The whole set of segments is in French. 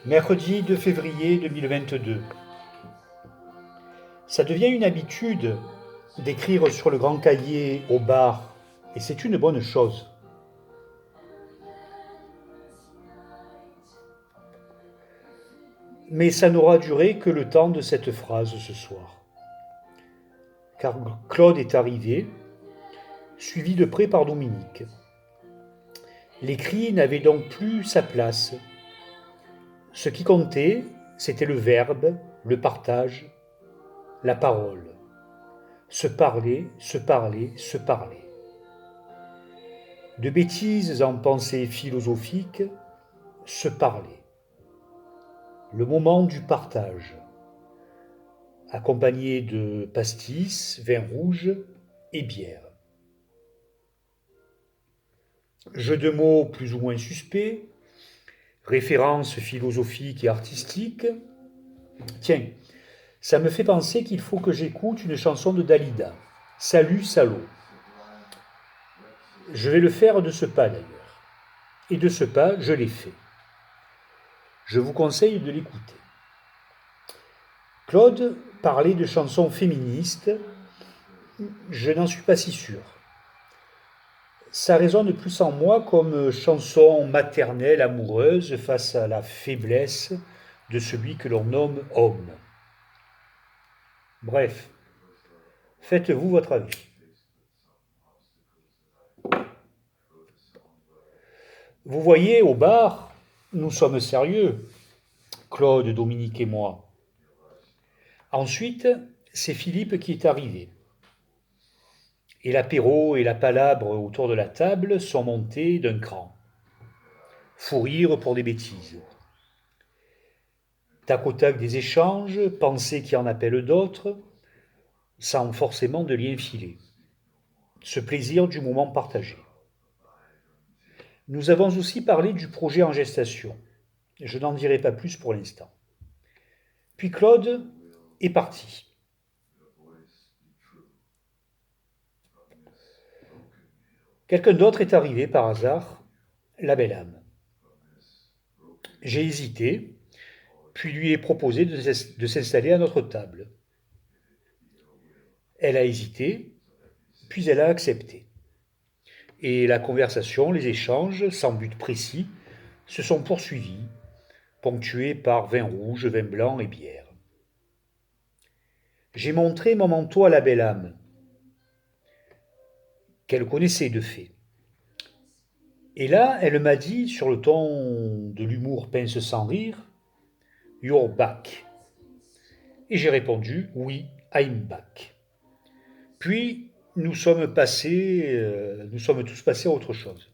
Mercredi 2 février 2022. Ça devient une habitude d'écrire sur le grand cahier au bar, et c'est une bonne chose. Mais ça n'aura duré que le temps de cette phrase ce soir. Car Claude est arrivé, suivi de près par Dominique. L'écrit n'avait donc plus sa place. Ce qui comptait, c'était le verbe, le partage, la parole. Se parler, se parler, se parler. De bêtises en pensées philosophiques, se parler. Le moment du partage, accompagné de pastis, vin rouge et bière. Jeux de mots plus ou moins suspects, références philosophiques et artistiques. Tiens, ça me fait penser qu'il faut que j'écoute une chanson de Dalida. Salut salaud. Je vais le faire de ce pas d'ailleurs. Et de ce pas, je l'ai fait. Je vous conseille de l'écouter. Claude parlait de chansons féministes. Je n'en suis pas si sûr. Ça résonne plus en moi comme chanson maternelle amoureuse face à la faiblesse de celui que l'on nomme homme. Bref, faites-vous votre avis. Vous voyez, au bar, nous sommes sérieux, Claude, Dominique et moi. Ensuite, c'est Philippe qui est arrivé. Et l'apéro et la palabre autour de la table sont montés d'un cran. Fou rire pour des bêtises. Tac au tac des échanges, pensées qui en appellent d'autres, sans forcément de lien filé. Ce plaisir du moment partagé. Nous avons aussi parlé du projet en gestation. Je n'en dirai pas plus pour l'instant. Puis Claude est parti. Quelqu'un d'autre est arrivé par hasard, la belle âme. J'ai hésité, puis lui ai proposé de s'installer à notre table. Elle a hésité, puis elle a accepté. Et la conversation, les échanges, sans but précis, se sont poursuivis, ponctués par vin rouge, vin blanc et bière. J'ai montré mon manteau à la belle âme, qu'elle connaissait de fait. Et là, elle m'a dit, sur le ton de l'humour pince sans rire, You're back. Et j'ai répondu, oui, I'm back. Puis, nous sommes tous passés à autre chose.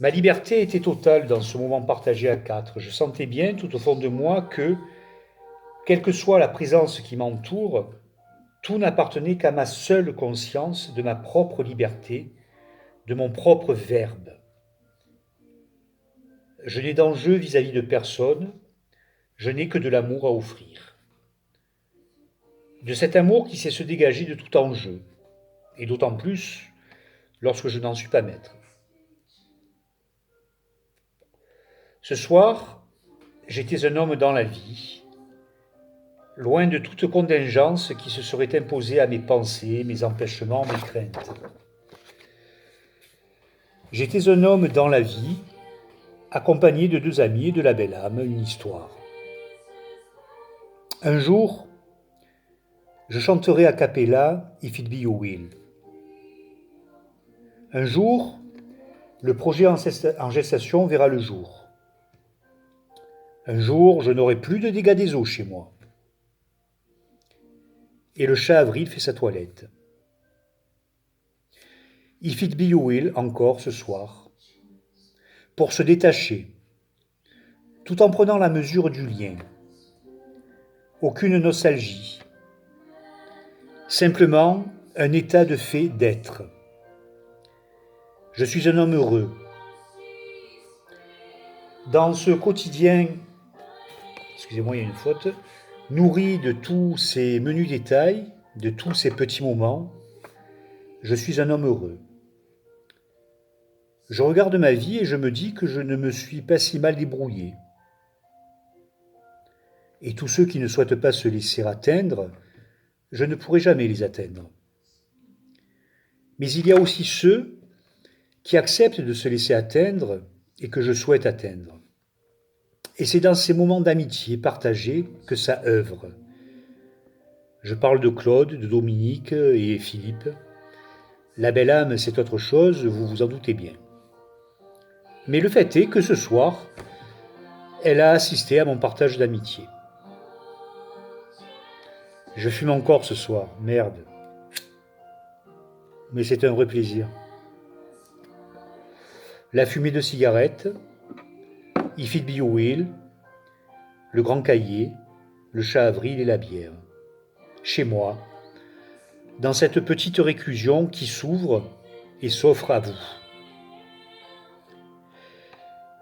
Ma liberté était totale dans ce moment partagé à quatre. Je sentais bien tout au fond de moi que, quelle que soit la présence qui m'entoure, tout n'appartenait qu'à ma seule conscience de ma propre liberté, de mon propre verbe. Je n'ai d'enjeu vis-à-vis de personne, je n'ai que de l'amour à offrir. De cet amour qui sait se dégager de tout enjeu, et d'autant plus lorsque je n'en suis pas maître. Ce soir, j'étais un homme dans la vie, loin de toute contingence qui se serait imposée à mes pensées, mes empêchements, mes craintes. J'étais un homme dans la vie, accompagné de deux amis et de la belle âme, une histoire. Un jour, je chanterai a cappella If It Be Your Will. Un jour, le projet en gestation verra le jour. Un jour, je n'aurai plus de dégâts des eaux chez moi. Et le chat Avril fait sa toilette. If It Be Your Will encore ce soir. Pour se détacher, tout en prenant la mesure du lien. Aucune nostalgie. Simplement un état de fait d'être. Je suis un homme heureux. Dans ce quotidien, excusez-moi, il y a une faute, nourri de tous ces menus détails, de tous ces petits moments, je suis un homme heureux. Je regarde ma vie et je me dis que je ne me suis pas si mal débrouillé. Et tous ceux qui ne souhaitent pas se laisser atteindre, je ne pourrai jamais les atteindre. Mais il y a aussi ceux qui acceptent de se laisser atteindre et que je souhaite atteindre. Et c'est dans ces moments d'amitié partagée que ça œuvre. Je parle de Claude, de Dominique et Philippe. La belle âme, c'est autre chose, vous vous en doutez bien. Mais le fait est que ce soir, elle a assisté à mon partage d'amitié. Je fume encore ce soir, merde. Mais c'est un vrai plaisir. La fumée de cigarette, Ifit Bioil, le grand cahier, le chat avril et la bière. Chez moi, dans cette petite réclusion qui s'ouvre et s'offre à vous.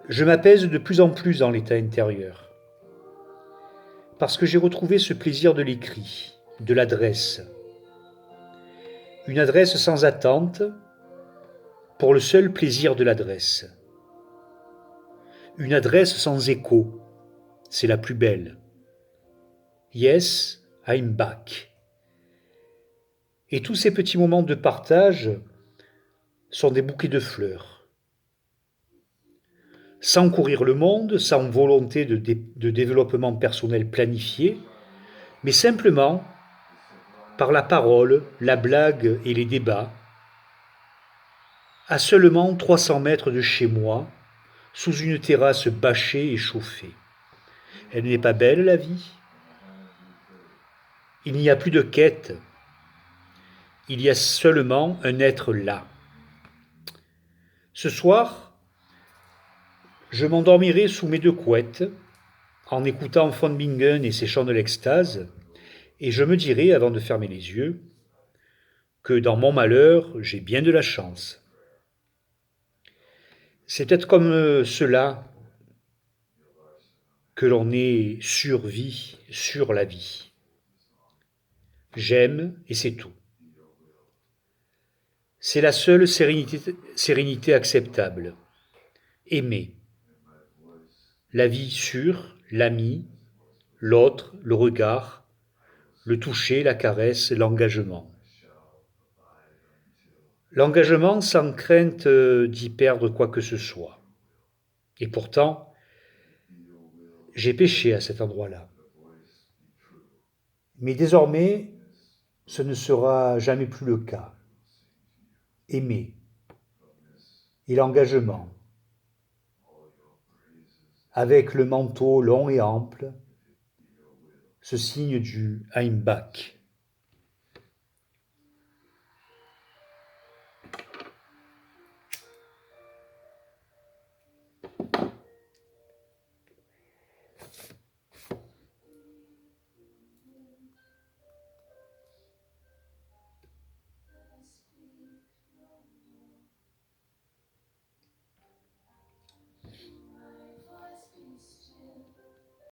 Je m'apaise de plus en plus dans l'état intérieur, parce que j'ai retrouvé ce plaisir de l'écrit, de l'adresse. Une adresse sans attente, pour le seul plaisir de l'adresse. Une adresse sans écho, c'est la plus belle. Yes, I'm back. Et tous ces petits moments de partage sont des bouquets de fleurs. Sans courir le monde, sans volonté de développement personnel planifié, mais simplement par la parole, la blague et les débats, à seulement 300 mètres de chez moi, sous une terrasse bâchée et chauffée. Elle n'est pas belle, la vie? Il n'y a plus de quête, il y a seulement un être là. Ce soir, je m'endormirai sous mes deux couettes, en écoutant von Bingen et ses chants de l'extase, et je me dirai, avant de fermer les yeux, que dans mon malheur, j'ai bien de la chance. C'est peut-être comme cela que l'on est sur vie, sur la vie. J'aime et c'est tout. C'est la seule sérénité acceptable. Aimer. La vie sûre, l'ami, l'autre, le regard, le toucher, la caresse, l'engagement. L'engagement sans crainte d'y perdre quoi que ce soit. Et pourtant, j'ai péché à cet endroit-là. Mais désormais, ce ne sera jamais plus le cas. Aimer. Et l'engagement. Avec le manteau long et ample, ce signe du I'm back.